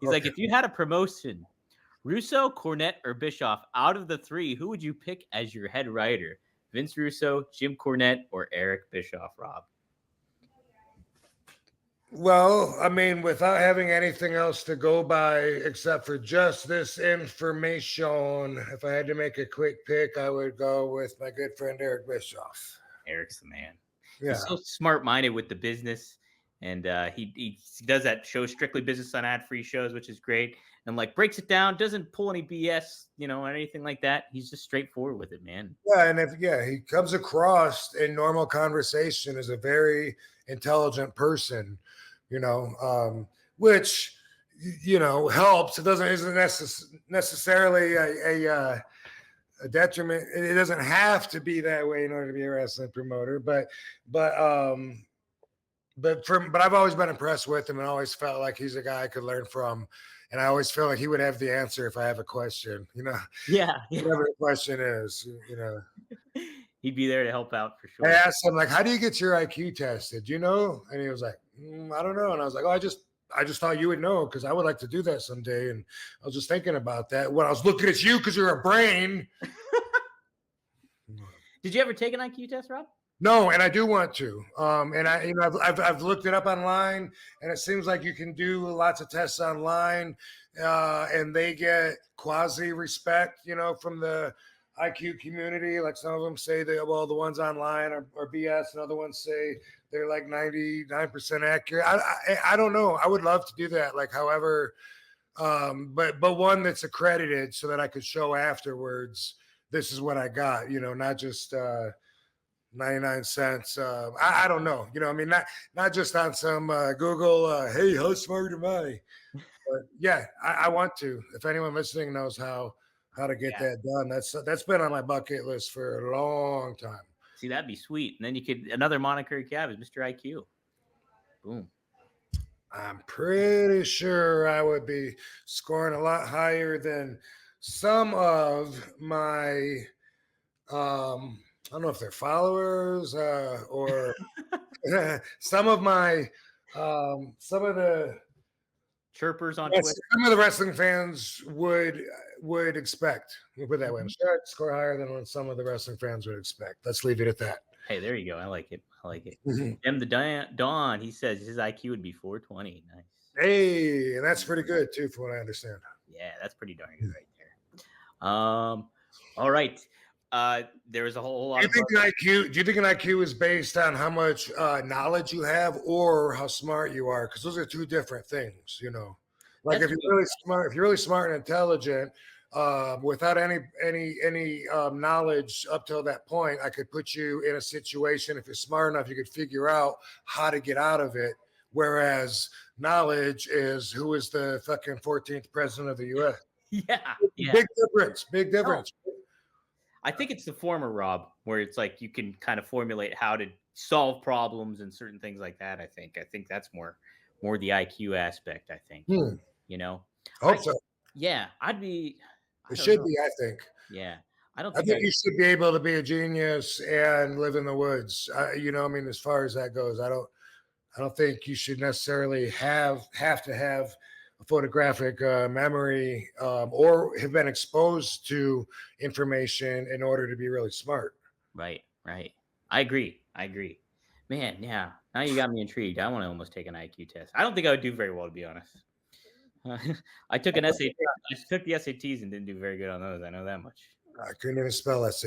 He's like, Okay. if you had a promotion, Russo, Cornette, or Bischoff, out of the three, who would you pick as your head writer? Vince Russo, Jim Cornette, or Eric Bischoff, Rob? Well, I mean, without having anything else to go by except for just this information, if I had to make a quick pick, I would go with my good friend Eric Bischoff. Eric's the man. He's Yeah. so smart minded with the business, and he does that show Strictly Business on ad free shows, which is great. And like breaks it down, doesn't pull any BS, or anything like that. He's just straightforward with it, man. Yeah, and he comes across in normal conversation as a very intelligent person, which helps. It doesn't isn't necessarily a detriment. It doesn't have to be that way in order to be a wrestling promoter, but um but I've always been impressed with him and always felt like he's a guy I could learn from. And I always feel like he would have the answer if I have a question, Yeah, yeah. whatever the question is. He'd be there to help out for I sure. asked him like, "How do you get your IQ tested? You know?" And he was like, "I don't know." And I was like, "Oh, I just thought you would know because I would like to do that someday." And I was just thinking about that when I was looking at you because you're a brain. Did you ever take an IQ test, Rob? No, and I do want to. And I've looked it up online, and it seems like you can do lots of tests online, and they get quasi respect, from the IQ community. Like some of them say the ones online are BS, and other ones say they're like 99% accurate. I don't know. I would love to do that. Like, however, but one that's accredited so that I could show afterwards. This is what I got. Not just. 99 cents. I don't know. I mean, not just on some Google, hey, how smart am I? But yeah, I want to. If anyone listening knows how to get Yeah. that done, that's been on my bucket list for a long time. See, that'd be sweet. And then you could another moniker you could have is Mr. IQ. Boom. I'm pretty sure I would be scoring a lot higher than some of my I don't know if they're followers or some of my some of the Chirpers on yes, Twitter. some of the wrestling fans would expect. We put it that way. I'm sure I'd score higher than what some of the wrestling fans would expect. Let's leave it at that. Hey, there you go. I like it. I like it. Mhm. M the Dawn, he says his IQ would be 420. Nice. Hey, and that's pretty good too, from what I understand. Yeah, that's pretty darn good right there. All right. There was a whole lot Do of you think an IQ? Do you think an IQ is based on how much knowledge you have or how smart you are? Because those are two different things. Like that's if you're really smart and intelligent, without any knowledge up till that point, I could put you in a situation. If you're smart enough, you could figure out how to get out of it. Whereas knowledge is who is the fucking 14th president of the U.S. yeah, yeah. Big difference. Big No, difference. I think it's the former, Rob, where it's like you can kind of formulate how to solve problems and certain things like that. I think that's more the IQ aspect. I think Hmm. you know. I Hope so. Yeah, I'd be. I It don't should know. be. I think. Yeah, I don't I think think I. you should be able to be a genius and live in the woods. I mean, as far as that goes, I don't think you should necessarily have to have a photographic memory or have been exposed to information in order to be really smart. Right, right. I agree. I agree. Man, yeah. Now you got me intrigued. I want to almost take an IQ test. I don't think I would do very well, to be honest. I took an SAT. I took the SATs and didn't do very good on those. I know that much. I couldn't even spell that.